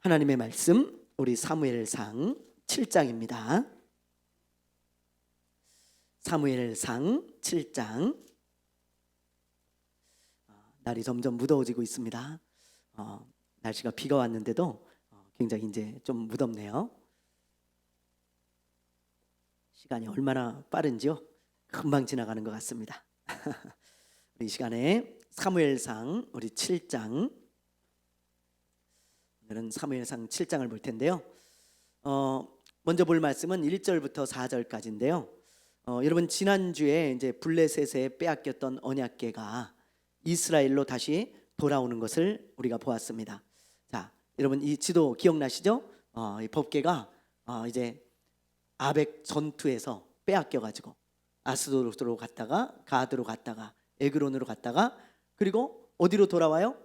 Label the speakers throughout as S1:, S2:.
S1: 하나님의 말씀 우리 사무엘상 7장입니다. 사무엘상 7장. 날이 점점 무더워지고 있습니다. 날씨가 비가 왔는데도 굉장히 이제 좀 무덥네요. 시간이 얼마나 빠른지요? 금방 지나가는 것 같습니다. 우리 이 시간에 사무엘상 우리 7장, 오늘은 사무엘상 7장을 볼 텐데요. 먼저 볼 말씀은 1절부터 4절까지인데요. 여러분 지난주에 이제 블레셋에 빼앗겼던 언약궤가 이스라엘로 다시 돌아오는 것을 우리가 보았습니다. 자, 여러분 이 지도 기억나시죠? 이 법궤가 이제 아벡 전투에서 빼앗겨가지고 아스도로 갔다가 가드로 갔다가 에그론으로 갔다가 그리고 어디로 돌아와요?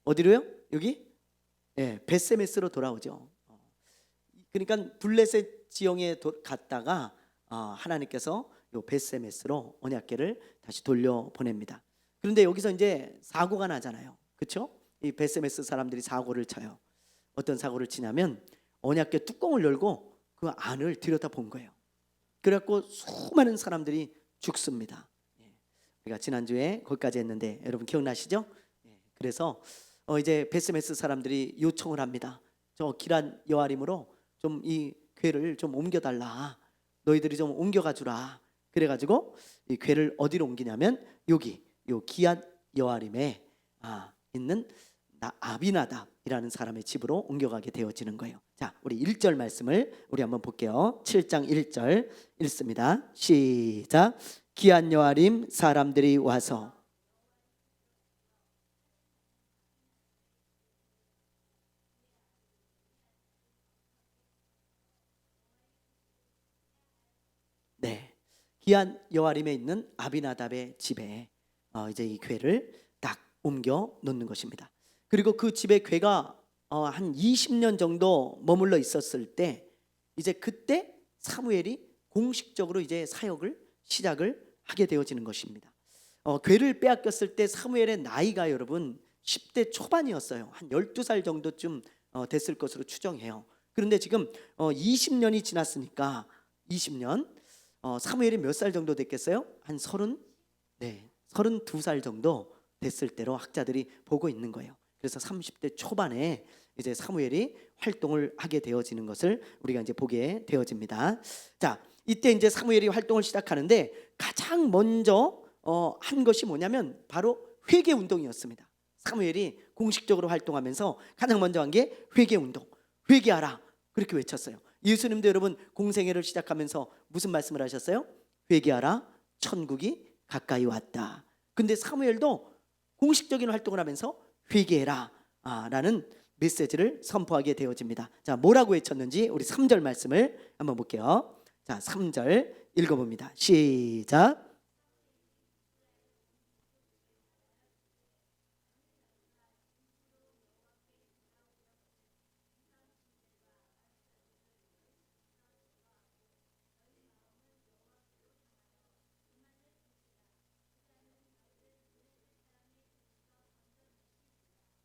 S1: 어디로요? 여기? 벳세메스로 돌아오죠. 그러니까 블레셋 지형에 갔다가 하나님께서 요 벳세메스로 언약궤를 다시 돌려보냅니다. 그런데 여기서 이제 사고가 나잖아요. 그렇죠? 이 벳세메스 사람들이 사고를 쳐요. 어떤 사고를 치냐면 언약궤 뚜껑을 열고 그 안을 들여다본 거예요. 그래갖고 수많은 사람들이 죽습니다. 우리가 지난주에 거기까지 했는데 여러분 기억나시죠? 그래서 이제 벳세메스 사람들이 요청을 합니다. 저 기란 여아림으로 좀 이 궤를 좀 옮겨달라. 너희들이 좀 옮겨가 주라. 그래가지고 이 궤를 어디로 옮기냐면 여기 요 기앗 여아림에 있는 아비나답이라는 사람의 집으로 옮겨가게 되어지는 거예요. 자, 우리 1절 말씀을 우리 한번 볼게요. 7장 1절 읽습니다. 시작. 기앗 여아림 사람들이 와서 기앗 여아림에 있는 아비나답의 집에 이제 이 궤를 딱 옮겨 놓는 것입니다. 그리고 그 집에 궤가 한 20년 정도 머물러 있었을 때 이제 그때 사무엘이 공식적으로 이제 사역을 시작을 하게 되어지는 것입니다. 궤를 빼앗겼을 때 사무엘의 나이가 여러분 10대 초반이었어요. 한 12살 정도쯤 됐을 것으로 추정해요. 그런데 지금 20년이 지났으니까 20년 사무엘이 몇 살 정도 됐겠어요? 한 32살 정도 됐을 때로 학자들이 보고 있는 거예요. 그래서 30대 초반에 이제 사무엘이 활동을 하게 되어지는 것을 우리가 이제 보게 되어집니다. 자, 이때 이제 사무엘이 활동을 시작하는데 가장 먼저 한 것이 뭐냐면 바로 회개 운동이었습니다. 사무엘이 공식적으로 활동하면서 가장 먼저 한 게 회개 운동. 회개하라. 그렇게 외쳤어요. 예수님도 여러분 공생애를 시작하면서 무슨 말씀을 하셨어요? 회개하라, 천국이 가까이 왔다. 근데 사무엘도 공식적인 활동을 하면서 회개해라 라는 메시지를 선포하게 되어집니다. 자, 뭐라고 외쳤는지 우리 3절 말씀을 한번 볼게요. 자, 3절 읽어봅니다. 시작.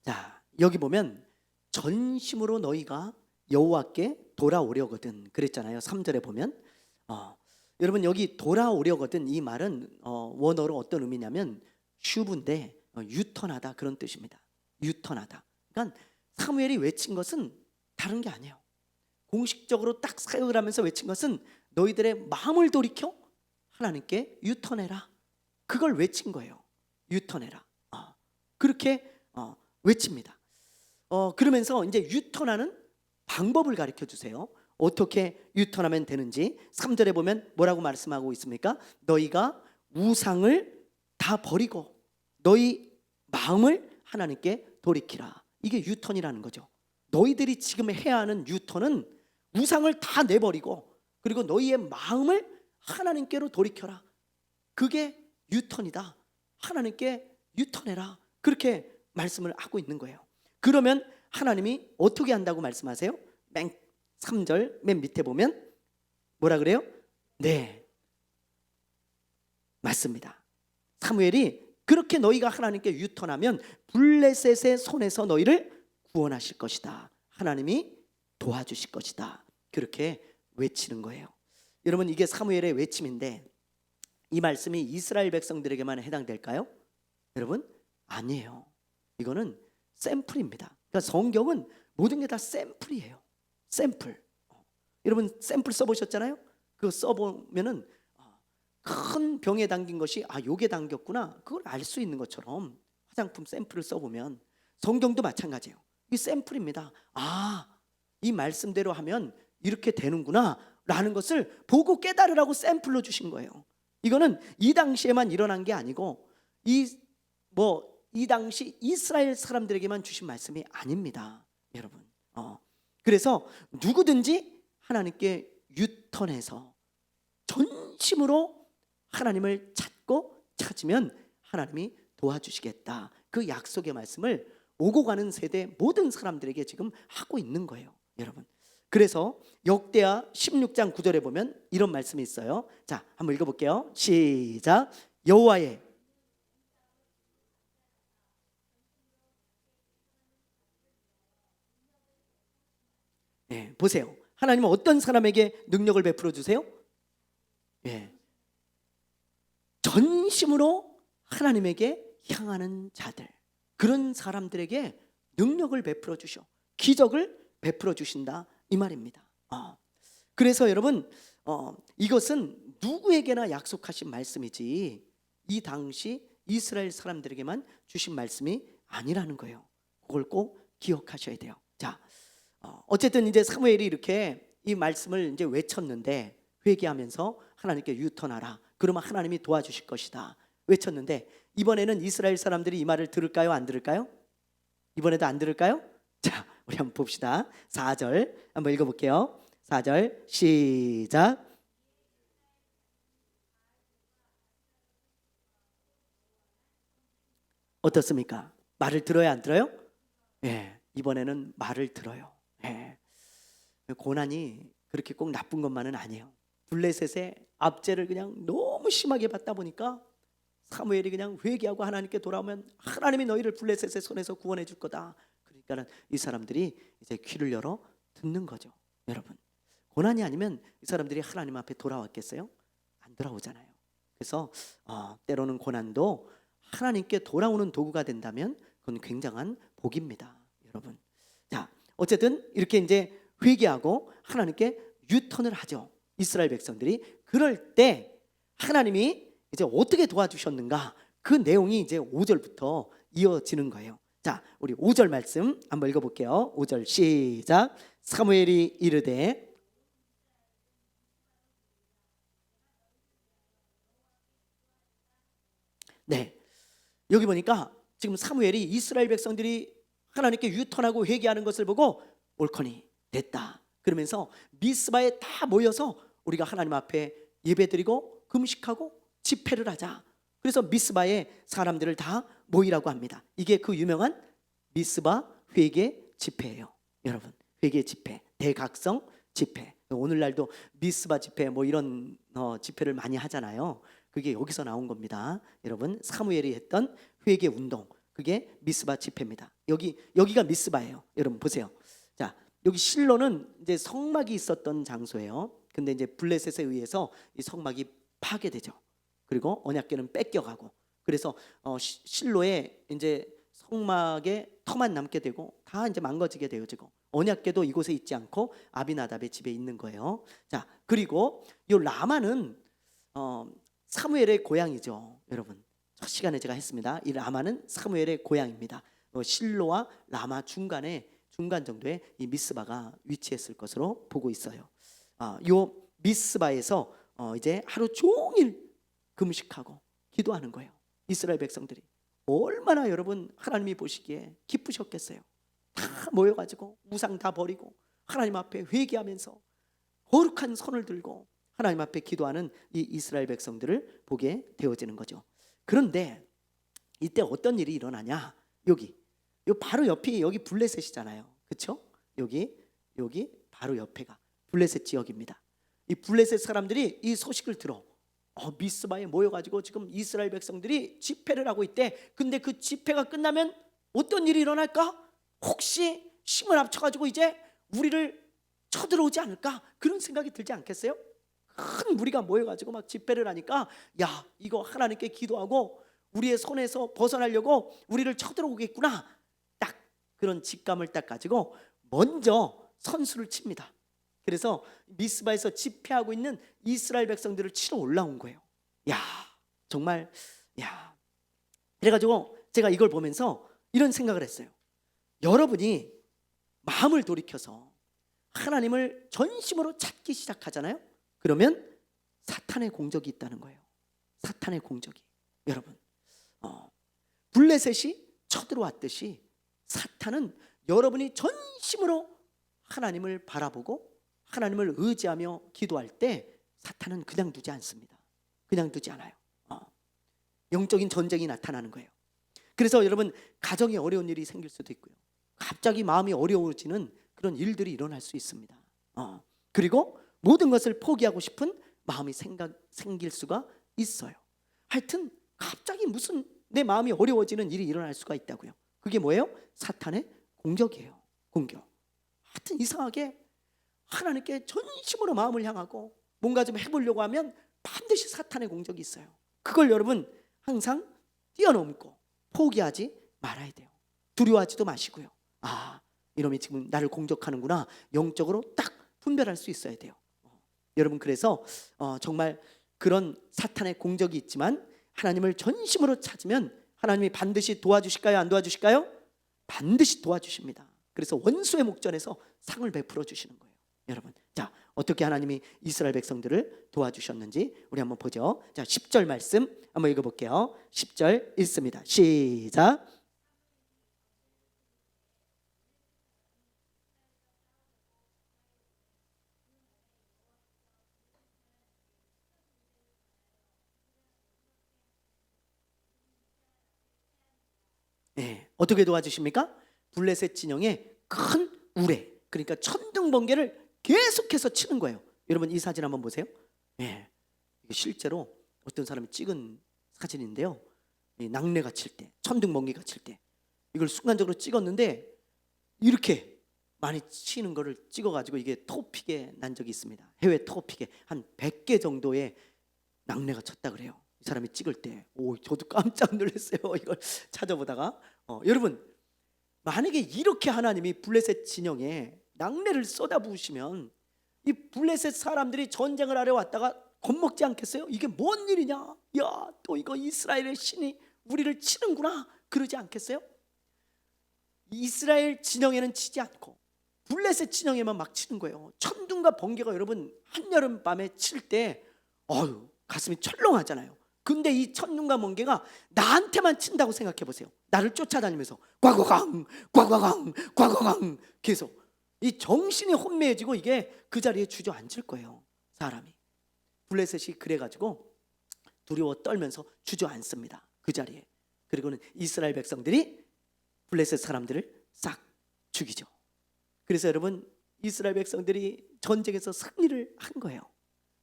S1: 자, 여기 보면 전심으로 너희가 여호와께 돌아오려거든 그랬잖아요. 3절에 보면 여러분 여기 돌아오려거든 이 말은 원어로 어떤 의미냐면 슈브인데 유턴하다 그런 뜻입니다. 유턴하다. 그러니까 사무엘이 외친 것은 다른 게 아니에요. 공식적으로 딱 사역을 하면서 외친 것은 너희들의 마음을 돌이켜 하나님께 유턴해라. 그걸 외친 거예요. 유턴해라. 그렇게 외칩니다. 그러면서 이제 유턴하는 방법을 가르쳐 주세요. 어떻게 유턴하면 되는지 3절에 보면 뭐라고 말씀하고 있습니까? 너희가 우상을 다 버리고 너희 마음을 하나님께 돌이키라. 이게 유턴이라는 거죠. 너희들이 지금 해야 하는 유턴은 우상을 다 내버리고 그리고 너희의 마음을 하나님께로 돌이켜라. 그게 유턴이다. 하나님께 유턴해라. 그렇게 말씀을 하고 있는 거예요. 그러면 하나님이 어떻게 한다고 말씀하세요? 3절 맨 밑에 보면 뭐라 그래요? 네, 맞습니다. 사무엘이 그렇게 너희가 하나님께 유턴하면 블레셋의 손에서 너희를 구원하실 것이다. 하나님이 도와주실 것이다. 그렇게 외치는 거예요. 여러분, 이게 사무엘의 외침인데 이 말씀이 이스라엘 백성들에게만 해당될까요? 여러분, 아니에요. 이거는 샘플입니다. 그러니까 성경은 모든 게 다 샘플이에요. 샘플. 여러분 샘플 써보셨잖아요? 그거 써보면은 큰 병에 담긴 것이 요게 담겼구나, 그걸 알 수 있는 것처럼 화장품 샘플을 써보면 성경도 마찬가지예요. 이 샘플입니다. 이 말씀대로 하면 이렇게 되는구나 라는 것을 보고 깨달으라고 샘플로 주신 거예요. 이거는 이 당시에만 일어난 게 아니고 이 당시 이스라엘 사람들에게만 주신 말씀이 아닙니다, 여러분. 그래서 누구든지 하나님께 유턴해서 전심으로 하나님을 찾으면 하나님이 도와주시겠다. 그 약속의 말씀을 오고 가는 세대 모든 사람들에게 지금 하고 있는 거예요, 여러분. 그래서 역대하 16장 9절에 보면 이런 말씀이 있어요. 자, 한번 읽어볼게요. 시작. 여호와의 보세요. 하나님은 어떤 사람에게 능력을 베풀어 주세요? 전심으로 하나님에게 향하는 자들, 그런 사람들에게 능력을 베풀어 주셔, 기적을 베풀어 주신다, 이 말입니다. 그래서 여러분, 이것은 누구에게나 약속하신 말씀이지 이 당시 이스라엘 사람들에게만 주신 말씀이 아니라는 거예요. 그걸 꼭 기억하셔야 돼요. 자, 어쨌든 이제 사무엘이 이렇게 이 말씀을 이제 외쳤는데, 회개하면서 하나님께 유턴하라, 그러면 하나님이 도와주실 것이다 외쳤는데, 이번에는 이스라엘 사람들이 이 말을 들을까요, 안 들을까요? 이번에도 안 들을까요? 자, 우리 한번 봅시다. 4절 한번 읽어볼게요. 4절 시작. 어떻습니까? 말을 들어요, 안 들어요? 이번에는 말을 들어요. 고난이 그렇게 꼭 나쁜 것만은 아니에요. 블레셋의 압제를 그냥 너무 심하게 받다 보니까 사무엘이 그냥 회개하고 하나님께 돌아오면 하나님이 너희를 블레셋의 손에서 구원해 줄 거다. 그러니까는 이 사람들이 이제 귀를 열어 듣는 거죠, 여러분. 고난이 아니면 이 사람들이 하나님 앞에 돌아왔겠어요? 안 돌아오잖아요. 그래서 때로는 고난도 하나님께 돌아오는 도구가 된다면 그건 굉장한 복입니다, 여러분. 자, 어쨌든 이렇게 이제 회개하고 하나님께 유턴을 하죠, 이스라엘 백성들이. 그럴 때 하나님이 이제 어떻게 도와주셨는가, 그 내용이 이제 5절부터 이어지는 거예요. 자, 우리 5절 말씀 한번 읽어볼게요. 5절 시작. 사무엘이 이르되 여기 보니까 지금 사무엘이 이스라엘 백성들이 하나님께 유턴하고 회개하는 것을 보고 옳거니 됐다 그러면서 미스바에 다 모여서 우리가 하나님 앞에 예배드리고 금식하고 집회를 하자. 그래서 미스바에 사람들을 다 모이라고 합니다. 이게 그 유명한 미스바 회개 집회예요, 여러분. 회개 집회, 대각성 집회. 오늘날도 미스바 집회 이런 집회를 많이 하잖아요. 그게 여기서 나온 겁니다, 여러분. 사무엘이 했던 회개 운동, 그게 미스바 집회입니다. 여기가 미스바예요, 여러분. 보세요. 자, 여기 실로는 이제 성막이 있었던 장소예요. 근데 이제 블레셋에 의해서 이 성막이 파괴되죠. 그리고 언약궤는 뺏겨가고, 그래서 실로에 이제 성막에 터만 남게 되고 다 이제 망가지게 되어지고, 언약궤도 이곳에 있지 않고 아비나답의 집에 있는 거예요. 자, 그리고 이 라마는 사무엘의 고향이죠, 여러분. 첫 시간에 제가 했습니다. 이 라마는 사무엘의 고향입니다. 실로와 라마 중간 정도에 이 미스바가 위치했을 것으로 보고 있어요. 요 미스바에서 이제 하루 종일 금식하고 기도하는 거예요, 이스라엘 백성들이. 얼마나 여러분 하나님이 보시기에 기쁘셨겠어요. 다 모여가지고 우상 다 버리고 하나님 앞에 회개하면서 거룩한 손을 들고 하나님 앞에 기도하는 이 이스라엘 백성들을 보게 되어지는 거죠. 그런데 이때 어떤 일이 일어나냐? 요 바로 옆이 여기 블레셋이잖아요, 그렇죠? 여기 바로 옆에가 블레셋 지역입니다. 이 블레셋 사람들이 이 소식을 들어 미스바에 모여가지고 지금 이스라엘 백성들이 집회를 하고 있대. 근데 그 집회가 끝나면 어떤 일이 일어날까? 혹시 힘을 합쳐가지고 이제 우리를 쳐들어오지 않을까, 그런 생각이 들지 않겠어요? 큰 무리가 모여가지고 막 집회를 하니까 야, 이거 하나님께 기도하고 우리의 손에서 벗어나려고 우리를 쳐들어오겠구나, 딱 그런 직감을 딱 가지고 먼저 선수를 칩니다. 그래서 미스바에서 집회하고 있는 이스라엘 백성들을 치러 올라온 거예요. 야, 정말, 야, 그래가지고 제가 이걸 보면서 이런 생각을 했어요. 여러분이 마음을 돌이켜서 하나님을 전심으로 찾기 시작하잖아요. 그러면 사탄의 공적이 있다는 거예요. 사탄의 공적이. 여러분, 블레셋이 쳐들어왔듯이 사탄은 여러분이 전심으로 하나님을 바라보고 하나님을 의지하며 기도할 때 사탄은 그냥 두지 않습니다. 그냥 두지 않아요. 영적인 전쟁이 나타나는 거예요. 그래서 여러분, 가정에 어려운 일이 생길 수도 있고요, 갑자기 마음이 어려워지는 그런 일들이 일어날 수 있습니다. 그리고 모든 것을 포기하고 싶은 마음이 생길 수가 있어요. 하여튼 갑자기 무슨 내 마음이 어려워지는 일이 일어날 수가 있다고요. 그게 뭐예요? 사탄의 공격이에요. 공격. 하여튼 이상하게 하나님께 전심으로 마음을 향하고 뭔가 좀 해보려고 하면 반드시 사탄의 공격이 있어요. 그걸 여러분 항상 뛰어넘고 포기하지 말아야 돼요. 두려워하지도 마시고요. 아, 이놈이 지금 나를 공격하는구나, 영적으로 딱 분별할 수 있어야 돼요. 여러분, 그래서 정말 그런 사탄의 공격이 있지만 하나님을 전심으로 찾으면 하나님이 반드시 도와주실까요? 안 도와주실까요? 반드시 도와주십니다. 그래서 원수의 목전에서 상을 베풀어 주시는 거예요. 여러분, 자, 어떻게 하나님이 이스라엘 백성들을 도와주셨는지 우리 한번 보죠. 자, 10절 말씀 한번 읽어볼게요. 10절 읽습니다. 시작. 네, 어떻게 도와주십니까? 블레셋 진영의 큰 우레, 그러니까 천둥번개를 계속해서 치는 거예요. 여러분, 이 사진 한번 보세요. 네, 이게 실제로 어떤 사람이 찍은 사진인데요, 낙뢰가 칠 때, 천둥번개가 칠 때 이걸 순간적으로 찍었는데 이렇게 많이 치는 거를 찍어가지고 이게 토픽에 난 적이 있습니다. 해외 토픽에 한 100개 정도의 낙뢰가 쳤다 그래요. 이 사람이 찍을 때, 오, 저도 깜짝 놀랐어요. 이걸 찾아보다가 여러분, 만약에 이렇게 하나님이 블레셋 진영에 낙뢰를 쏟아부으시면 이 블레셋 사람들이 전쟁을 하려 왔다가 겁먹지 않겠어요? 이게 뭔 일이냐? 야, 또 이거 이스라엘의 신이 우리를 치는구나, 그러지 않겠어요? 이스라엘 진영에는 치지 않고 블레셋 진영에만 막 치는 거예요. 천둥과 번개가 여러분 한여름 밤에 칠 때 가슴이 철렁하잖아요. 근데 이 천둥과 번개가 나한테만 친다고 생각해 보세요. 나를 쫓아다니면서 꽝꽝꽝 꽝꽝꽝 꽝꽝꽝 계속 이 정신이 혼미해지고 이게 그 자리에 주저앉을 거예요. 사람이. 블레셋이 그래가지고 두려워 떨면서 주저앉습니다. 그 자리에. 그리고는 이스라엘 백성들이 블레셋 사람들을 싹 죽이죠. 그래서 여러분, 이스라엘 백성들이 전쟁에서 승리를 한 거예요.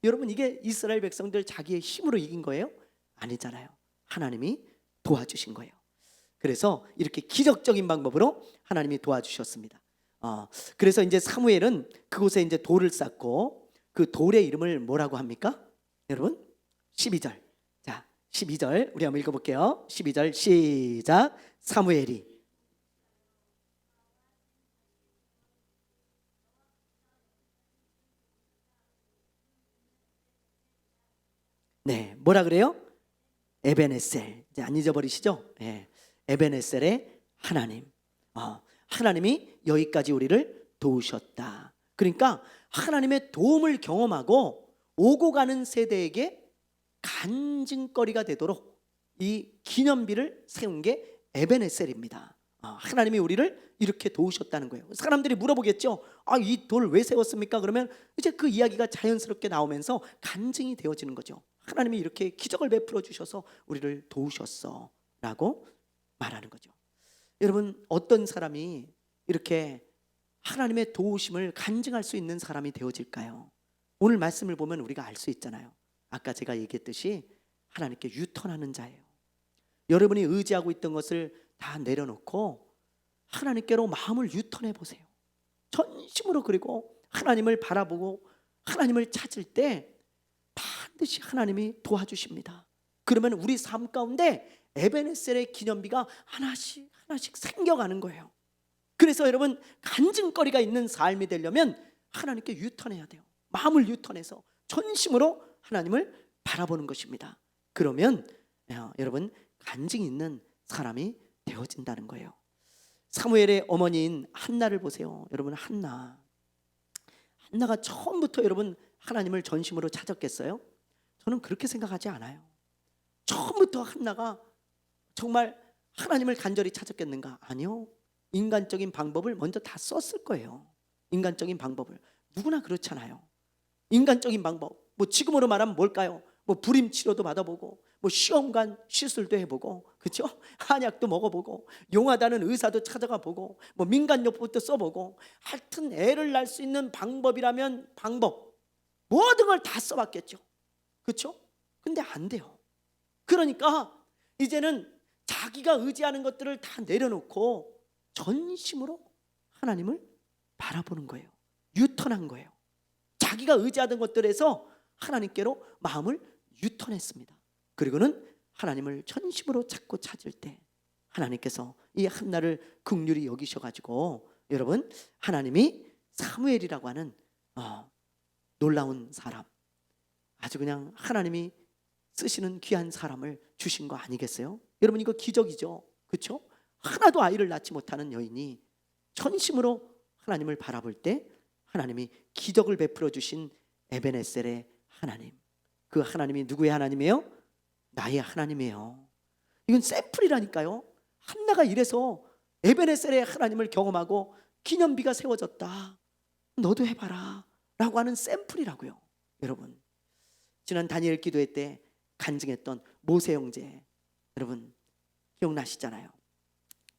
S1: 여러분, 이게 이스라엘 백성들 자기의 힘으로 이긴 거예요? 아니잖아요. 하나님이 도와주신 거예요. 그래서 이렇게 기적적인 방법으로 하나님이 도와주셨습니다. 그래서 이제 사무엘은 그곳에 이제 돌을 쌓고 그 돌의 이름을 뭐라고 합니까? 여러분, 12절. 자, 12절 우리 한번 읽어볼게요. 12절 시작. 사무엘이 네, 뭐라 그래요? 에베네셀. 이제 안 잊어버리시죠? 네, 에베네셀의 하나님. 하나님이 여기까지 우리를 도우셨다. 그러니까 하나님의 도움을 경험하고 오고 가는 세대에게 간증거리가 되도록 이 기념비를 세운 게 에베네셀입니다. 하나님이 우리를 이렇게 도우셨다는 거예요. 사람들이 물어보겠죠. 이 돌 왜 세웠습니까? 그러면 이제 그 이야기가 자연스럽게 나오면서 간증이 되어지는 거죠. 하나님이 이렇게 기적을 베풀어 주셔서 우리를 도우셨어 라고 말하는 거죠. 여러분, 어떤 사람이 이렇게 하나님의 도우심을 간증할 수 있는 사람이 되어질까요? 오늘 말씀을 보면 우리가 알 수 있잖아요. 아까 제가 얘기했듯이 하나님께 유턴하는 자예요. 여러분이 의지하고 있던 것을 다 내려놓고 하나님께로 마음을 유턴해 보세요. 전심으로. 그리고 하나님을 바라보고 하나님을 찾을 때 반드시 하나님이 도와주십니다. 그러면 우리 삶 가운데 에베네셀의 기념비가 하나씩 하나씩 생겨가는 거예요. 그래서 여러분, 간증거리가 있는 삶이 되려면 하나님께 유턴해야 돼요. 마음을 유턴해서 전심으로 하나님을 바라보는 것입니다. 그러면 여러분, 간증이 있는 사람이 되어진다는 거예요. 사무엘의 어머니인 한나를 보세요. 여러분, 한나가 처음부터 여러분 하나님을 전심으로 찾았겠어요? 저는 그렇게 생각하지 않아요. 처음부터 한나가 정말 하나님을 간절히 찾았겠는가? 아니요. 인간적인 방법을 먼저 다 썼을 거예요. 인간적인 방법을. 누구나 그렇잖아요. 인간적인 방법, 뭐 지금으로 말하면 뭘까요? 뭐 불임 치료도 받아보고, 뭐 시험관 시술도 해보고, 그렇죠? 한약도 먹어보고, 용하다는 의사도 찾아가 보고, 뭐 민간요법도 써보고, 하여튼 애를 낳을 수 있는 방법이라면 방법, 모든 걸 다 써봤겠죠. 그렇죠? 근데 안 돼요. 그러니까 이제는 자기가 의지하는 것들을 다 내려놓고 전심으로 하나님을 바라보는 거예요. 유턴한 거예요. 자기가 의지하던 것들에서 하나님께로 마음을 유턴했습니다. 그리고는 하나님을 전심으로 찾고 찾을 때 하나님께서 이 한나를 긍휼히 여기셔가지고, 여러분, 하나님이 사무엘이라고 하는 놀라운 사람, 아주 그냥 하나님이 쓰시는 귀한 사람을 주신 거 아니겠어요? 여러분, 이거 기적이죠. 그렇죠? 하나도 아이를 낳지 못하는 여인이 전심으로 하나님을 바라볼 때 하나님이 기적을 베풀어 주신 에베네셀의 하나님, 그 하나님이 누구의 하나님이에요? 나의 하나님이에요. 이건 샘플이라니까요. 한나가 이래서 에베네셀의 하나님을 경험하고 기념비가 세워졌다, 너도 해봐라 라고 하는 샘플이라고요. 여러분, 지난 다니엘 기도회 때 간증했던 모세 형제, 여러분 기억나시잖아요.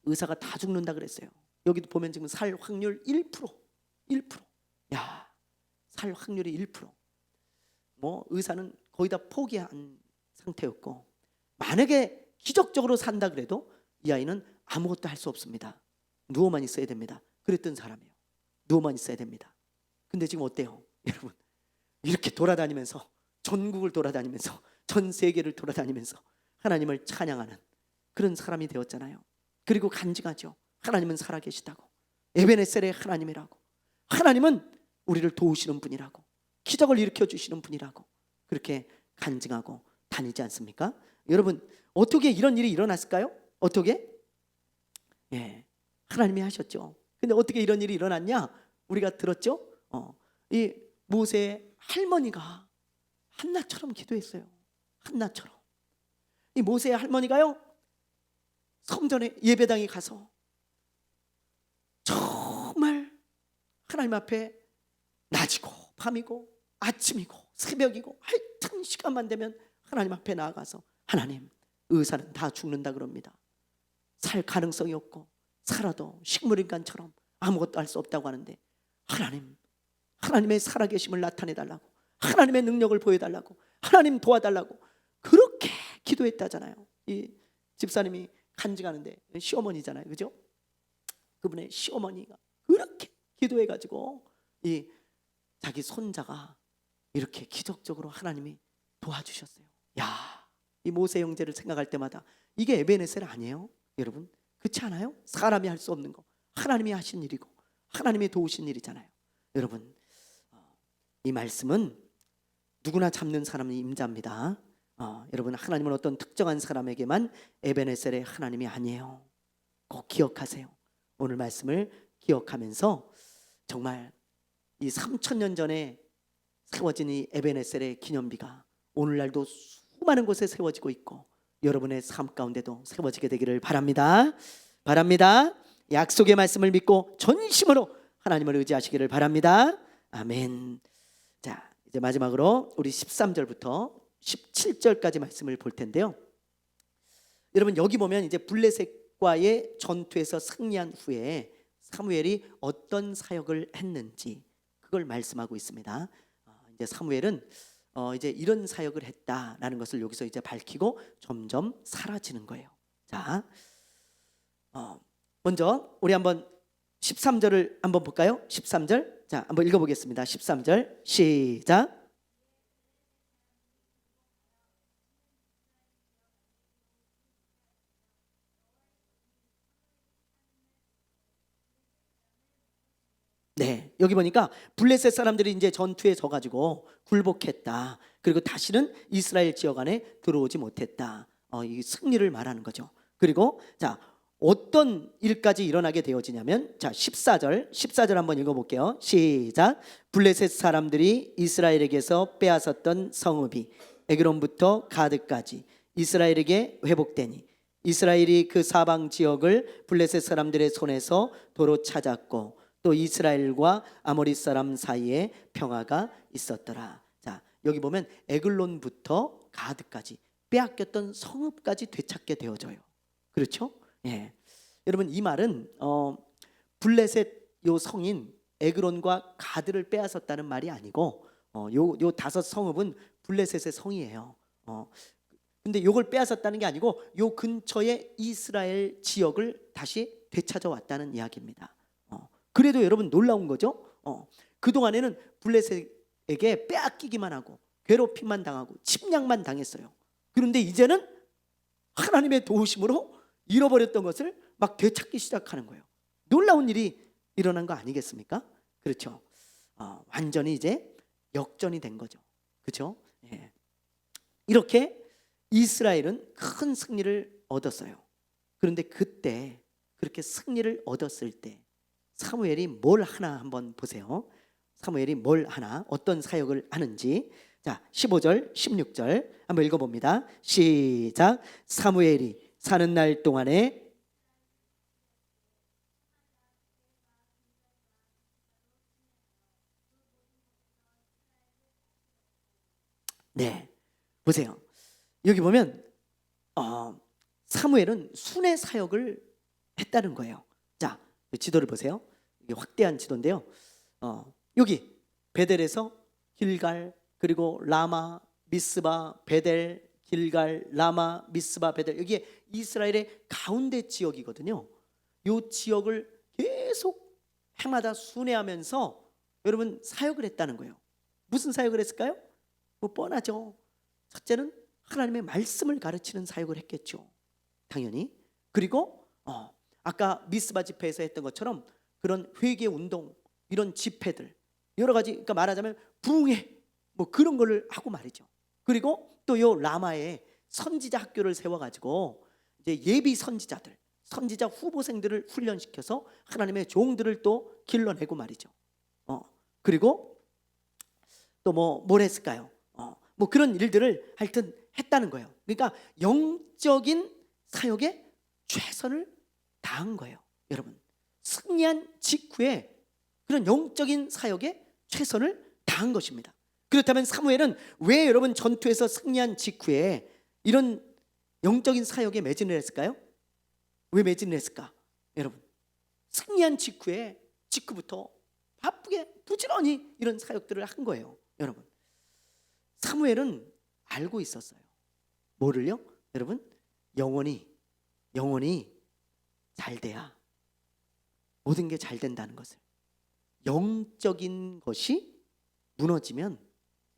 S1: 의사가 다 죽는다 그랬어요. 여기도 보면 지금 살 확률 1%. 야, 살 확률이 1%. 뭐 의사는 거의 다 포기한 상태였고, 만약에 기적적으로 산다 그래도 이 아이는 아무것도 할 수 없습니다. 누워만 있어야 됩니다. 그랬던 사람이에요. 누워만 있어야 됩니다. 근데 지금 어때요? 여러분, 이렇게 돌아다니면서, 전국을 돌아다니면서, 전 세계를 돌아다니면서 하나님을 찬양하는 그런 사람이 되었잖아요. 그리고 간증하죠. 하나님은 살아계시다고, 에베네셀의 하나님이라고, 하나님은 우리를 도우시는 분이라고, 기적을 일으켜 주시는 분이라고 그렇게 간증하고 다니지 않습니까? 여러분, 어떻게 이런 일이 일어났을까요? 어떻게? 하나님이 하셨죠. 근데 어떻게 이런 일이 일어났냐? 우리가 들었죠? 이 모세의 할머니가 한나처럼 기도했어요. 한나처럼. 이 모세의 할머니가요, 성전에 예배당에 가서 정말 하나님 앞에 낮이고 밤이고 아침이고 새벽이고 하여튼 시간만 되면 하나님 앞에 나아가서, 하나님, 의사는 다 죽는다 그럽니다. 살 가능성이 없고 살아도 식물인간처럼 아무것도 할 수 없다고 하는데, 하나님의 살아계심을 나타내달라고, 하나님의 능력을 보여달라고, 하나님 도와달라고 그렇게 기도했다잖아요. 이 집사님이 간증하는데 시어머니잖아요, 그죠? 그분의 시어머니가 그렇게 기도해가지고 이 자기 손자가 이렇게 기적적으로 하나님이 도와주셨어요. 야, 이 모세 형제를 생각할 때마다 이게 에베네셀 아니에요? 여러분, 그렇지 않아요? 사람이 할 수 없는 거 하나님이 하신 일이고 하나님이 도우신 일이잖아요. 여러분, 이 말씀은 누구나 잡는 사람이 임자입니다. 여러분, 하나님은 어떤 특정한 사람에게만 에베네셀의 하나님이 아니에요. 꼭 기억하세요. 오늘 말씀을 기억하면서 정말 이 3000년 전에 세워진 이 에베네셀의 기념비가 오늘날도 수많은 곳에 세워지고 있고 여러분의 삶 가운데도 세워지게 되기를 바랍니다. 약속의 말씀을 믿고 전심으로 하나님을 의지하시기를 바랍니다. 아멘. 자, 이제 마지막으로 우리 13절부터 17절까지 말씀을 볼 텐데요. 여러분, 여기 보면 이제 블레셋과의 전투에서 승리한 후에 사무엘이 어떤 사역을 했는지 그걸 말씀하고 있습니다. 이제 사무엘은 이제 이런 사역을 했다라는 것을 여기서 이제 밝히고 점점 사라지는 거예요. 자, 먼저 우리 한번 13절을 한번 볼까요? 13절. 자, 한번 읽어보겠습니다. 13절 시작. 네, 여기 보니까 블레셋 사람들이 이제 전투에 져가지고 굴복했다. 그리고 다시는 이스라엘 지역 안에 들어오지 못했다. 이 승리를 말하는 거죠. 그리고 자, 어떤 일까지 일어나게 되어지냐면, 자, 14절 한번 읽어볼게요. 시작. 블레셋 사람들이 이스라엘에게서 빼앗았던 성읍이 에그론부터 가드까지 이스라엘에게 회복되니 이스라엘이 그 사방 지역을 블레셋 사람들의 손에서 도로 찾았고 또 이스라엘과 아모리 사람 사이에 평화가 있었더라. 자, 여기 보면 에글론부터 가드까지 빼앗겼던 성읍까지 되찾게 되어져요. 그렇죠? 예. 여러분, 이 말은 블레셋 요 성인 에그론과 가드를 빼앗았다는 말이 아니고 요 다섯 성읍은 블레셋의 성이에요. 근데 요걸 빼앗았다는 게 아니고 요 근처의 이스라엘 지역을 다시 되찾아 왔다는 이야기입니다. 그래도 여러분 놀라운 거죠. 그동안에는 블레셋에게 빼앗기기만 하고 괴롭힘만 당하고 침략만 당했어요. 그런데 이제는 하나님의 도우심으로 잃어버렸던 것을 막 되찾기 시작하는 거예요. 놀라운 일이 일어난 거 아니겠습니까? 그렇죠. 완전히 이제 역전이 된 거죠. 그렇죠? 예. 이렇게 이스라엘은 큰 승리를 얻었어요. 그런데 그때 그렇게 승리를 얻었을 때 사무엘이 뭘 하나 한번 보세요. 사무엘이 뭘 하나, 어떤 사역을 하는지. 자, 15절 16절 한번 읽어봅니다. 시작. 사무엘이 사는 날 동안에 네, 보세요. 여기 보면 사무엘은 순회 사역을 했다는 거예요. 자, 지도를 보세요. 이게 확대한 지도인데요. 여기 베델에서 길갈, 그리고 라마, 미스바, 베델, 길갈, 라마, 미스바, 베델, 여기에 이스라엘의 가운데 지역이거든요. 이 지역을 계속 해마다 순회하면서 여러분 사역을 했다는 거예요. 무슨 사역을 했을까요? 뭐 뻔하죠. 첫째는 하나님의 말씀을 가르치는 사역을 했겠죠. 당연히. 그리고 아까 미스바 집회에서 했던 것처럼 그런 회개 운동, 이런 집회들 여러 가지, 그러니까 말하자면 부흥회 뭐 그런 거를 하고 말이죠. 그리고 또 요 라마에 선지자 학교를 세워가지고 이제 예비 선지자들, 선지자 후보생들을 훈련시켜서 하나님의 종들을 또 길러내고 말이죠. 그리고 또 뭘 했을까요? 뭐 그런 일들을 하여튼 했다는 거예요. 그러니까 영적인 사역에 최선을 다한 거예요. 여러분, 승리한 직후에 그런 영적인 사역에 최선을 다한 것입니다. 그렇다면 사무엘은 왜 여러분 전투에서 승리한 직후에 이런 영적인 사역에 매진을 했을까요? 왜 매진을 했을까? 여러분, 승리한 직후부터 바쁘게 부지런히 이런 사역들을 한 거예요. 여러분, 사무엘은 알고 있었어요. 뭐를요? 여러분, 영혼이 잘 돼야 모든 게 잘 된다는 것을. 영적인 것이 무너지면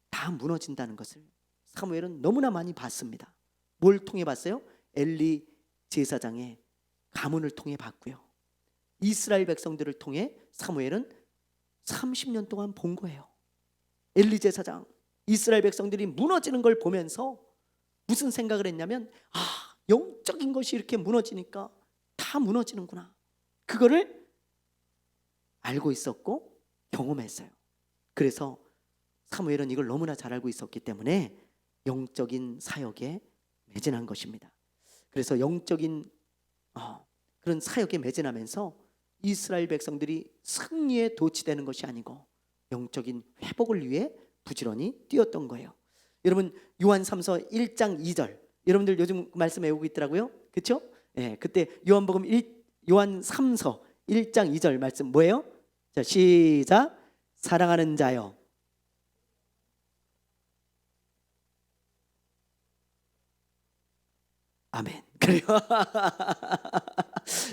S1: 다 무너진다는 것을 사무엘은 너무나 많이 봤습니다. 뭘 통해 봤어요? 엘리 제사장의 가문을 통해 봤고요. 이스라엘 백성들을 통해 사무엘은 30년 동안 본 거예요. 엘리 제사장, 이스라엘 백성들이 무너지는 걸 보면서 무슨 생각을 했냐면, 영적인 것이 이렇게 무너지니까 다 무너지는구나. 그거를 알고 있었고 경험했어요. 그래서 사무엘은 이걸 너무나 잘 알고 있었기 때문에 영적인 사역에 매진한 것입니다. 그래서 영적인 그런 사역에 매진하면서 이스라엘 백성들이 승리에 도취되는 것이 아니고 영적인 회복을 위해 부지런히 뛰었던 거예요. 여러분, 요한3서 1장 2절 여러분들 요즘 말씀 외우고 있더라고요. 그렇죠? 예, 그때 요한 3서 1장 2절 말씀 뭐예요? 자, 시작. 사랑하는 자여, 아멘. 그래요.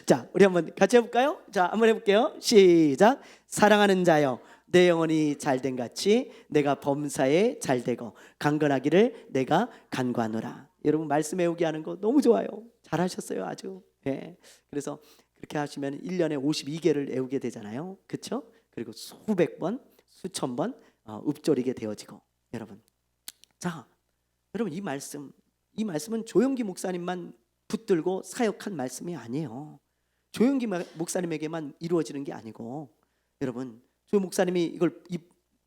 S1: 자, 우리 한번 같이 해볼까요? 자, 한번 해볼게요. 시작. 사랑하는 자여, 내 영혼이 잘된 같이 내가 범사에 잘되고 강건하기를 내가 간구하노라. 여러분 말씀 외우기 하는 거 너무 좋아요. 잘하셨어요, 아주. 예. 그래서 그렇게 하시면 1년에 52개를 외우게 되잖아요. 그렇죠? 그리고 수백 번, 수천 번 읊조리게 되어지고. 여러분, 자, 여러분 이 말씀은 조영기 목사님만 붙들고 사역한 말씀이 아니에요. 조영기 목사님에게만 이루어지는 게 아니고, 여러분 조 목사님이 이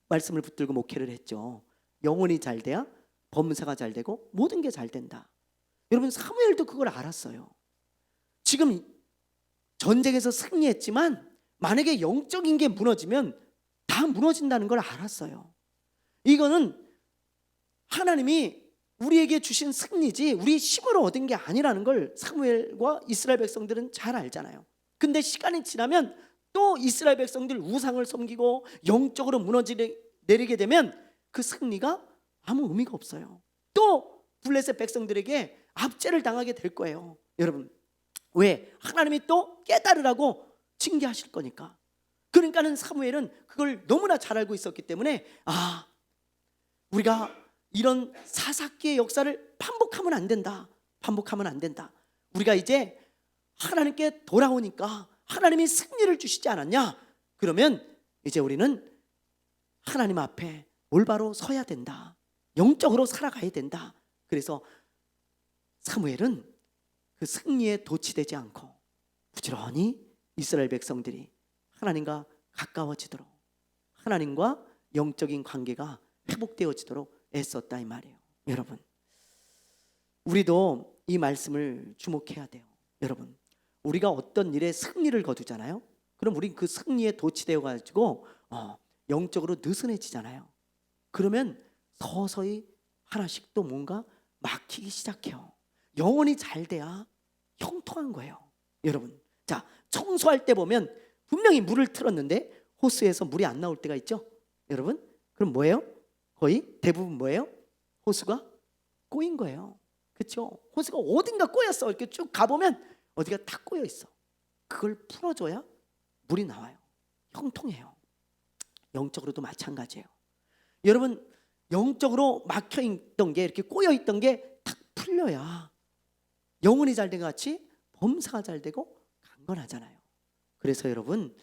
S1: 말씀을 붙들고 목회를 했죠. 영혼이 잘 돼야 범사가 잘 되고 모든 게 잘 된다. 여러분 사무엘도 그걸 알았어요. 지금 전쟁에서 승리했지만 만약에 영적인 게 무너지면 다 무너진다는 걸 알았어요. 이거는 하나님이 우리에게 주신 승리지 우리 힘으로 얻은 게 아니라는 걸 사무엘과 이스라엘 백성들은 잘 알잖아요. 근데 시간이 지나면 또 이스라엘 백성들 우상을 섬기고 영적으로 무너지게 되면 그 승리가 아무 의미가 없어요. 또 블레셋 백성들에게 압제를 당하게 될 거예요. 여러분, 왜? 하나님이 또 깨달으라고 징계하실 거니까. 그러니까는 사무엘은 그걸 너무나 잘 알고 있었기 때문에 우리가 이런 사사기의 역사를 반복하면 안 된다. 우리가 이제 하나님께 돌아오니까 하나님이 승리를 주시지 않았냐? 그러면 이제 우리는 하나님 앞에 올바로 서야 된다. 영적으로 살아가야 된다. 그래서 사무엘은 그 승리에 도취되지 않고 부지런히 이스라엘 백성들이 하나님과 가까워지도록, 하나님과 영적인 관계가 회복되어지도록 애썼다 이 말이에요. 여러분, 우리도 이 말씀을 주목해야 돼요. 여러분, 우리가 어떤 일에 승리를 거두잖아요. 그럼 우린 그 승리에 도취되어 가지고 영적으로 느슨해지잖아요. 그러면 서서히 하나씩 또 뭔가 막히기 시작해요. 영혼이 잘 돼야 형통한 거예요. 여러분, 자, 청소할 때 보면 분명히 물을 틀었는데 호스에서 물이 안 나올 때가 있죠. 여러분, 그럼 뭐예요? 거의 대부분 뭐예요? 호스가 꼬인 거예요. 그렇죠? 호스가 어딘가 꼬였어. 이렇게 쭉 가보면 어디가 다 꼬여 있어. 그걸 풀어줘야 물이 나와요. 형통해요. 영적으로도 마찬가지예요. 여러분, 영적으로 막혀있던 게, 이렇게 꼬여있던 게 탁 풀려야 영혼이 잘 된 것 같이 범사가 잘 되고 강건하잖아요. 그래서 여러분,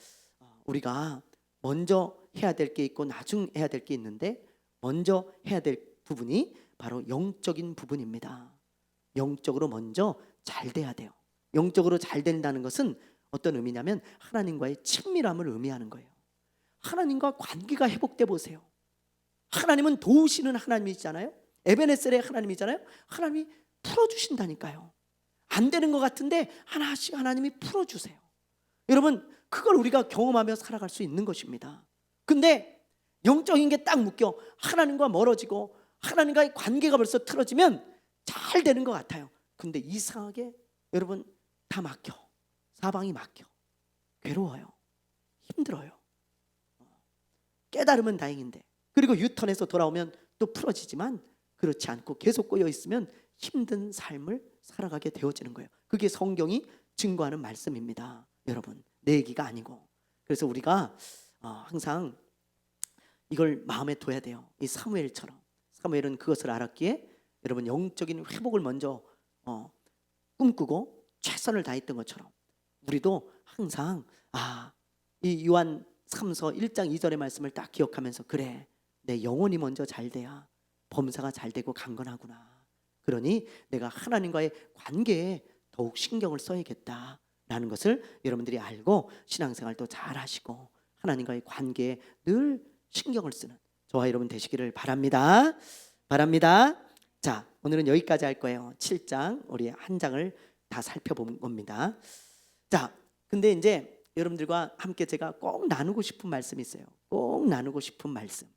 S1: 우리가 먼저 해야 될 게 있고 나중 해야 될 게 있는데, 먼저 해야 될 부분이 바로 영적인 부분입니다. 영적으로 먼저 잘 돼야 돼요. 영적으로 잘 된다는 것은 어떤 의미냐면 하나님과의 친밀함을 의미하는 거예요. 하나님과 관계가 회복돼 보세요. 하나님은 도우시는 하나님이잖아요. 에베네셀의 하나님이잖아요. 하나님이 풀어주신다니까요. 안 되는 것 같은데 하나씩 하나님이 풀어주세요. 여러분, 그걸 우리가 경험하며 살아갈 수 있는 것입니다. 근데 영적인 게 딱 묶여 하나님과 멀어지고 하나님과의 관계가 벌써 틀어지면 잘 되는 것 같아요. 근데 이상하게 여러분 다 막혀. 사방이 막혀. 괴로워요. 힘들어요. 깨달으면 다행인데, 그리고 유턴해서 돌아오면 또 풀어지지만 그렇지 않고 계속 꼬여 있으면 힘든 삶을 살아가게 되어지는 거예요. 그게 성경이 증거하는 말씀입니다. 여러분, 내 얘기가 아니고. 그래서 우리가 항상 이걸 마음에 둬야 돼요. 이 사무엘처럼. 사무엘은 그것을 알았기에 여러분 영적인 회복을 먼저 꿈꾸고 최선을 다했던 것처럼 우리도 항상 이 요한 3서 1장 2절의 말씀을 딱 기억하면서, 그래, 내 영혼이 먼저 잘 돼야 범사가 잘 되고 강건하구나. 그러니 내가 하나님과의 관계에 더욱 신경을 써야겠다라는 것을 여러분들이 알고 신앙생활도 잘 하시고 하나님과의 관계에 늘 신경을 쓰는 저와 여러분 되시기를 바랍니다. 자, 오늘은 여기까지 할 거예요. 7장 우리 한 장을 다 살펴본 겁니다. 자, 근데 이제 여러분들과 함께 제가 꼭 나누고 싶은 말씀이 있어요. 꼭 나누고 싶은 말씀.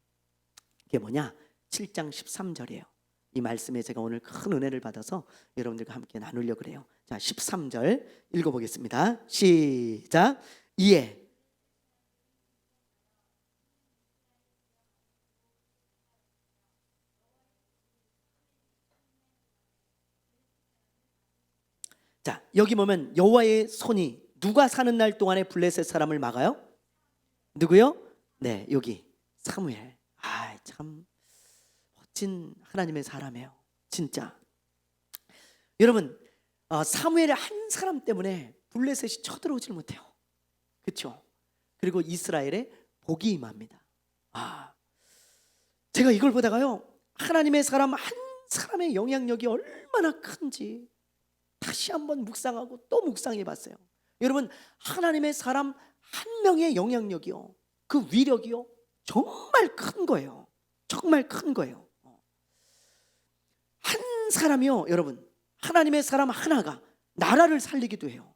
S1: 그게 뭐냐? 7장 13절이에요. 이 말씀에 제가 오늘 큰 은혜를 받아서 여러분들과 함께 나누려고 그래요. 자, 13절 읽어보겠습니다. 시작. 이에 자, 여기 보면 여호와의 손이 누가 사는 날 동안에 블레셋 사람을 막아요? 누구요? 네, 여기 사무엘. 아, 참 멋진 하나님의 사람이에요, 진짜. 여러분, 사무엘의 한 사람 때문에 블레셋이 쳐들어오질 못해요. 그렇죠? 그리고 이스라엘에 복이 임합니다. 제가 이걸 보다가요, 하나님의 사람 한 사람의 영향력이 얼마나 큰지 다시 한번 묵상하고 또 묵상해 봤어요. 여러분, 하나님의 사람 한 명의 영향력이요, 그 위력이요, 정말 큰 거예요. 정말 큰 거예요. 한 사람이요, 여러분, 하나님의 사람 하나가 나라를 살리기도 해요.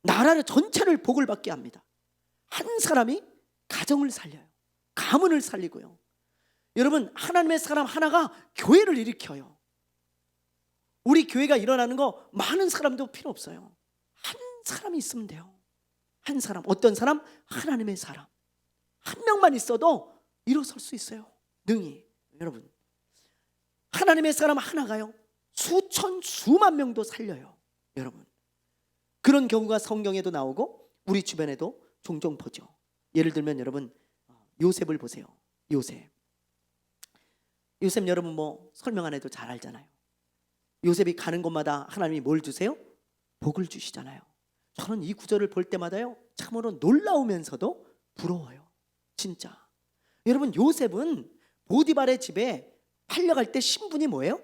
S1: 나라를 전체를 복을 받게 합니다. 한 사람이 가정을 살려요. 가문을 살리고요. 여러분, 하나님의 사람 하나가 교회를 일으켜요. 우리 교회가 일어나는 거 많은 사람도 필요 없어요. 한 사람이 있으면 돼요. 한 사람. 어떤 사람? 하나님의 사람. 한 명만 있어도 일어설 수 있어요, 능히. 여러분, 하나님의 사람 하나가요, 수천 수만 명도 살려요. 여러분, 그런 경우가 성경에도 나오고 우리 주변에도 종종 보죠. 예를 들면 여러분, 요셉을 보세요. 요셉 여러분 뭐 설명 안 해도 잘 알잖아요. 요셉이 가는 곳마다 하나님이 뭘 주세요? 복을 주시잖아요. 저는 이 구절을 볼 때마다요, 참으로 놀라우면서도 부러워요, 진짜. 여러분, 요셉은 보디발의 집에 팔려갈 때 신분이 뭐예요?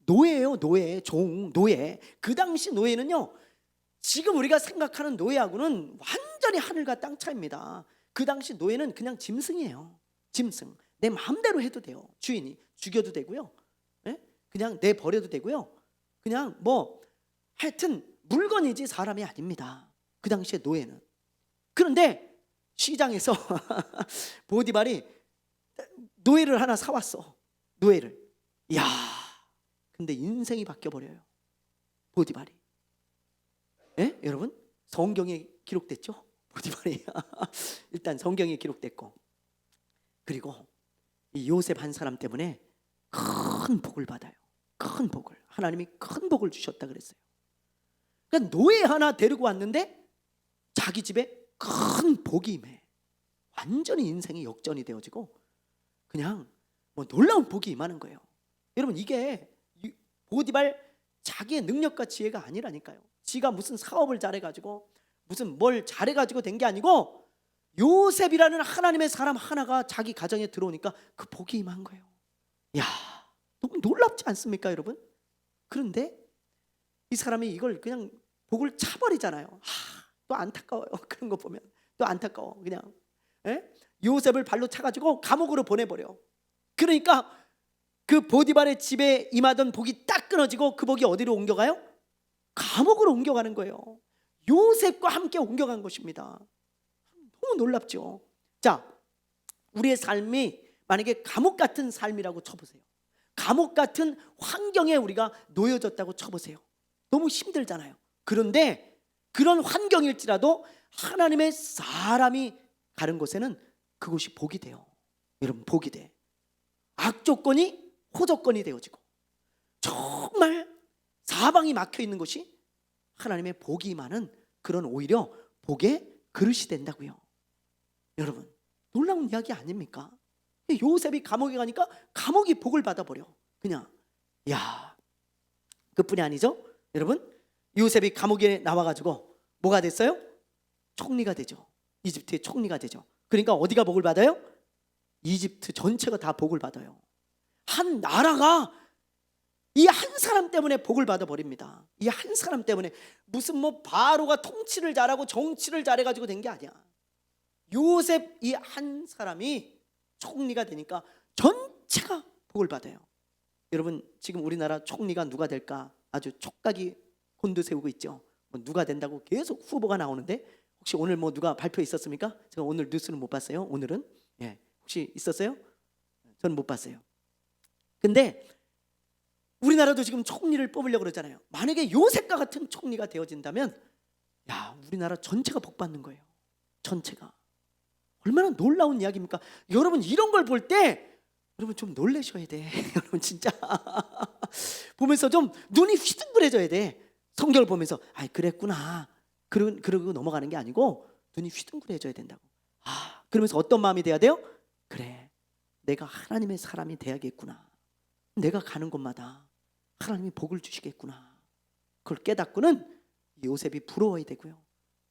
S1: 노예예요. 노예, 종, 노예. 그 당시 노예는요, 지금 우리가 생각하는 노예하고는 완전히 하늘과 땅 차이입니다. 그 당시 노예는 그냥 짐승이에요. 짐승. 내 마음대로 해도 돼요. 주인이 죽여도 되고요, 그냥 내버려도 되고요, 그냥 뭐 하여튼 물건이지 사람이 아닙니다, 그 당시에 노예는. 그런데 시장에서 보디발이 노예를 하나 사왔어. 노예를. 이야, 근데 인생이 바뀌어버려요, 보디발이. 여러분, 성경에 기록됐죠, 보디발이. 일단 성경에 기록됐고, 그리고 이 요셉 한 사람 때문에 큰 복을 받아요. 큰 복을. 하나님이 큰 복을 주셨다 그랬어요. 그러니까 노예 하나 데리고 왔는데 자기 집에 큰 복이 임해. 완전히 인생이 역전이 되어지고 그냥 뭐 놀라운 복이 임하는 거예요. 여러분, 이게 보디발 자기의 능력과 지혜가 아니라니까요. 지가 무슨 사업을 잘해가지고 무슨 뭘 잘해가지고 된 게 아니고 요셉이라는 하나님의 사람 하나가 자기 가정에 들어오니까 그 복이 임한 거예요. 야, 너무 놀랍지 않습니까, 여러분? 그런데 이 사람이 이걸 그냥 복을 차버리잖아요. 또 안타까워요. 그런 거 보면 또 안타까워. 그냥 요셉을 발로 차가지고 감옥으로 보내버려. 그러니까 그 보디발의 집에 임하던 복이 딱 끊어지고 그 복이 어디로 옮겨가요? 감옥으로 옮겨가는 거예요. 요셉과 함께 옮겨간 것입니다. 너무 놀랍죠. 자, 우리의 삶이 만약에 감옥 같은 삶이라고 쳐보세요. 감옥 같은 환경에 우리가 놓여졌다고 쳐보세요. 너무 힘들잖아요. 그런데 그런 환경일지라도 하나님의 사람이 가는 곳에는 그곳이 복이 돼요. 여러분, 복이 돼. 악조건이 호조건이 되어지고 정말 사방이 막혀 있는 것이 하나님의 복이 임하는 그런 오히려 복의 그릇이 된다고요. 여러분, 놀라운 이야기 아닙니까? 요셉이 감옥에 가니까 감옥이 복을 받아버려. 그냥. 야, 그뿐이 아니죠. 여러분, 요셉이 감옥에 나와가지고 뭐가 됐어요? 총리가 되죠. 이집트의 총리가 되죠. 그러니까 어디가 복을 받아요? 이집트 전체가 다 복을 받아요. 한 나라가 이 한 사람 때문에 복을 받아버립니다. 이 한 사람 때문에. 무슨 뭐 바로가 통치를 잘하고 정치를 잘해가지고 된 게 아니야. 요셉 이 한 사람이 총리가 되니까 전체가 복을 받아요. 여러분, 지금 우리나라 총리가 누가 될까 아주 촉각이 곤두세우고 있죠. 뭐 누가 된다고 계속 후보가 나오는데 혹시 오늘 뭐 누가 발표 있었습니까? 제가 오늘 뉴스는 못 봤어요. 오늘은 혹시 있었어요? 저는 못 봤어요. 근데 우리나라도 지금 총리를 뽑으려고 그러잖아요. 만약에 요셉과 같은 총리가 되어진다면 야, 우리나라 전체가 복 받는 거예요. 전체가. 얼마나 놀라운 이야기입니까? 여러분, 이런 걸 볼 때 여러분 좀 놀라셔야 돼. 여러분 진짜 보면서 좀 눈이 휘둥그레져야 돼. 성경을 보면서 그랬구나 그러고 넘어가는 게 아니고 눈이 휘둥그레져야 된다고. 그러면서 어떤 마음이 돼야 돼요? 그래, 내가 하나님의 사람이 돼야겠구나. 내가 가는 곳마다 하나님이 복을 주시겠구나. 그걸 깨닫고는 요셉이 부러워야 되고요.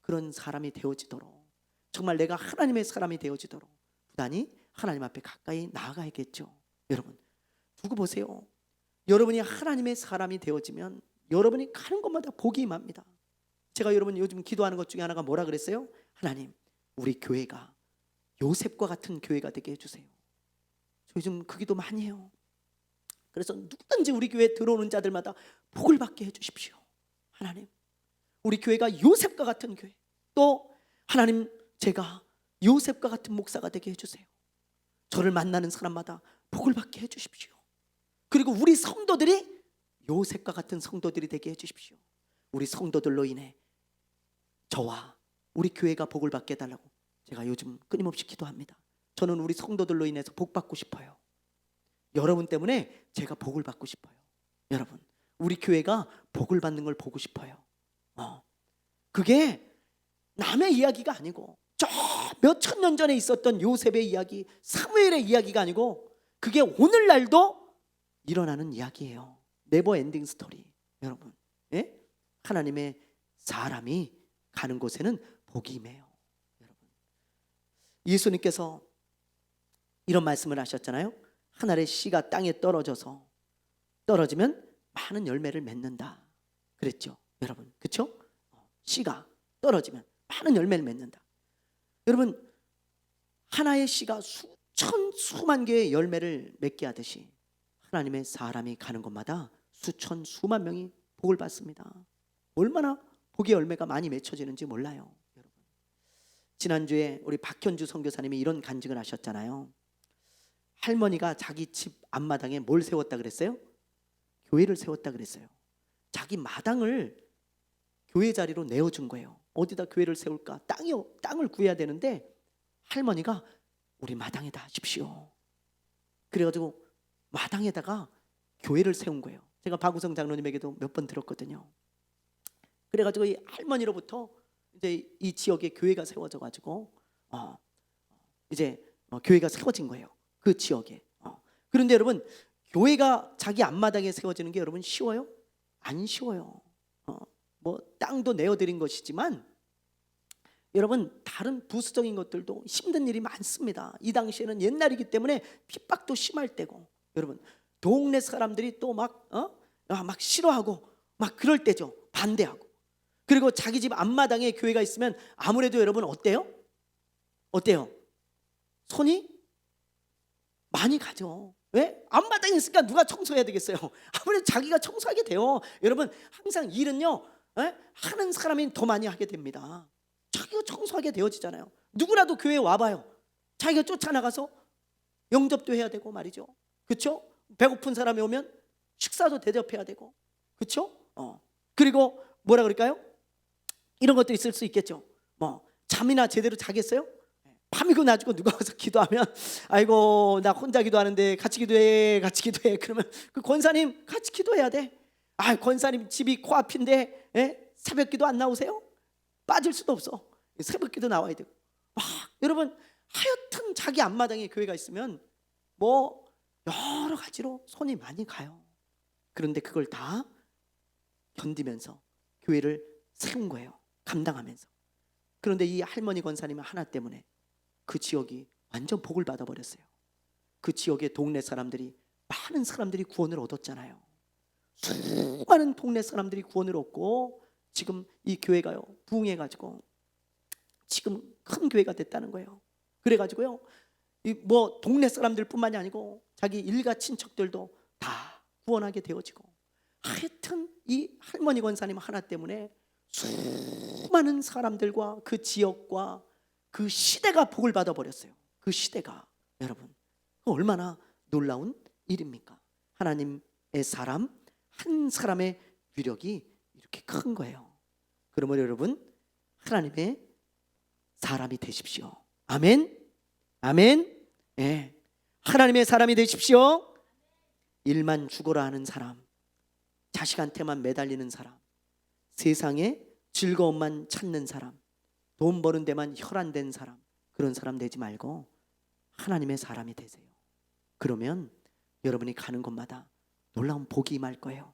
S1: 그런 사람이 되어지도록, 정말 내가 하나님의 사람이 되어지도록 부단히 하나님 앞에 가까이 나아가야겠죠. 여러분 두고 보세요. 여러분이 하나님의 사람이 되어지면 여러분이 가는 곳마다 복이 임합니다. 제가 여러분 요즘 기도하는 것 중에 하나가 뭐라 그랬어요? 하나님, 우리 교회가 요셉과 같은 교회가 되게 해주세요. 저 요즘 그 기도 많이 해요. 그래서 누구든지 우리 교회에 들어오는 자들마다 복을 받게 해주십시오. 하나님, 우리 교회가 요셉과 같은 교회, 또 하나님, 제가 요셉과 같은 목사가 되게 해주세요. 저를 만나는 사람마다 복을 받게 해주십시오. 그리고 우리 성도들이 요셉과 같은 성도들이 되게 해주십시오. 우리 성도들로 인해 저와 우리 교회가 복을 받게 해달라고 제가 요즘 끊임없이 기도합니다. 저는 우리 성도들로 인해서 복 받고 싶어요. 여러분 때문에 제가 복을 받고 싶어요. 여러분, 우리 교회가 복을 받는 걸 보고 싶어요. 그게 남의 이야기가 아니고 저 몇천 년 전에 있었던 요셉의 이야기, 사무엘의 이야기가 아니고 그게 오늘날도 일어나는 이야기예요. 네버 엔딩 스토리. 여러분, 하나님의 사람이 가는 곳에는 복이 임해요. 여러분, 예수님께서 이런 말씀을 하셨잖아요. 한 알의 씨가 땅에 떨어지면 많은 열매를 맺는다 그랬죠. 여러분, 그렇죠? 씨가 떨어지면 많은 열매를 맺는다. 여러분, 하나의 씨가 수천 수만 개의 열매를 맺게 하듯이 하나님의 사람이 가는 곳마다 수천 수만 명이 복을 받습니다. 얼마나 복의 열매가 많이 맺혀지는지 몰라요. 여러분, 지난주에 우리 박현주 선교사님이 이런 간증을 하셨잖아요. 할머니가 자기 집 앞마당에 뭘 세웠다 그랬어요? 교회를 세웠다 그랬어요. 자기 마당을 교회 자리로 내어준 거예요. 어디다 교회를 세울까? 땅을 구해야 되는데 할머니가 우리 마당에다 하십시오. 그래가지고 마당에다가 교회를 세운 거예요. 제가 박우성 장로님에게도 몇 번 들었거든요. 그래가지고 이 할머니로부터 이제 이 지역에 교회가 세워져 가지고 이제 교회가 세워진 거예요. 그 지역에. 그런데 여러분, 교회가 자기 앞마당에 세워지는 게 여러분 쉬워요? 안 쉬워요. 뭐 땅도 내어드린 것이지만 여러분, 다른 부수적인 것들도 힘든 일이 많습니다. 이 당시에는 옛날이기 때문에 핍박도 심할 때고, 여러분 동네 사람들이 또 막 싫어하고 막 그럴 때죠. 반대하고. 그리고 자기 집 앞마당에 교회가 있으면 아무래도 여러분 어때요? 손이 많이 가죠. 왜? 앞마당에 있으니까 누가 청소해야 되겠어요? 아무래도 자기가 청소하게 돼요. 여러분, 항상 일은요, 하는 사람이 더 많이 하게 됩니다. 자기가 청소하게 되어지잖아요. 누구라도 교회에 와봐요. 자기가 쫓아나가서 영접도 해야 되고 말이죠. 그렇죠? 배고픈 사람이 오면 식사도 대접해야 되고, 그렇죠? 그리고 뭐라 그럴까요? 이런 것도 있을 수 있겠죠. 잠이나 제대로 자겠어요? 밤이고 낮이고 누가 와서 기도하면 아이고 나 혼자 기도하는데 같이 기도해 그러면 그 권사님 같이 기도해야 돼. 권사님 집이 코앞인데 새벽 기도 안 나오세요? 빠질 수도 없어. 새벽 기도 나와야 되고. 여러분, 하여튼 자기 앞마당에 교회가 있으면 뭐 여러 가지로 손이 많이 가요. 그런데 그걸 다 견디면서 교회를 세운 거예요. 감당하면서. 그런데 이 할머니 권사님은 하나 때문에 그 지역이 완전 복을 받아버렸어요. 그 지역의 동네 사람들이, 많은 사람들이 구원을 얻었잖아요. 수많은 동네 사람들이 구원을 얻고 지금 이 교회가요 부흥해가지고 지금 큰 교회가 됐다는 거예요. 그래가지고요, 뭐 동네 사람들뿐만이 아니고 자기 일가 친척들도 다 구원하게 되어지고, 하여튼 이 할머니 권사님 하나 때문에 수많은 사람들과 그 지역과 그 시대가 복을 받아버렸어요. 그 시대가, 여러분, 얼마나 놀라운 일입니까? 하나님의 사람 한 사람의 위력이 이렇게 큰 거예요. 그러므로 여러분, 하나님의 사람이 되십시오. 아멘. 아멘. 하나님의 사람이 되십시오. 일만 죽어라 하는 사람, 자식한테만 매달리는 사람, 세상에 즐거움만 찾는 사람, 돈 버는 데만 혈안된 사람, 그런 사람 되지 말고 하나님의 사람이 되세요. 그러면 여러분이 가는 곳마다 놀라운 복이 임할 거예요.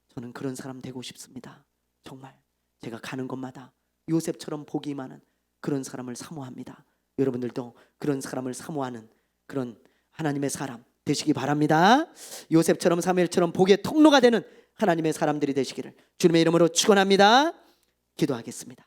S1: 저는 그런 사람 되고 싶습니다. 정말 제가 가는 곳마다 요셉처럼 복이 임하는 그런 사람을 사모합니다. 여러분들도 그런 사람을 사모하는 그런 하나님의 사람 되시기 바랍니다. 요셉처럼 사무엘처럼 복의 통로가 되는 하나님의 사람들이 되시기를 주님의 이름으로 축원합니다. 기도하겠습니다.